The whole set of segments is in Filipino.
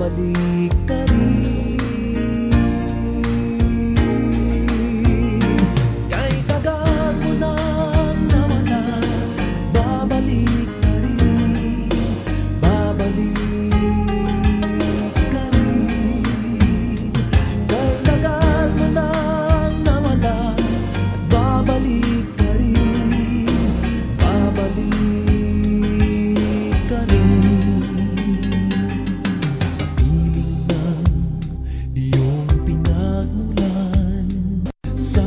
babalik ka rin. Kay tagal mo nang nawala, babalik ka rin, babalik ka rin. Kay tagal mo nang nawala, babalik ka rin, babalik ka rin. Sa piling ng iyong pinagmulan, sa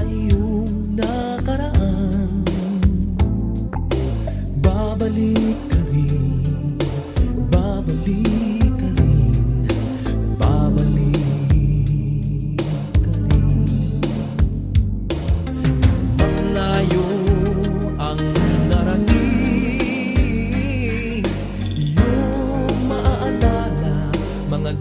iyong nakaraan, babalik ka rin, babalik ka rin, babalik ka rin. Malayo ang narating, iyong maaalala mga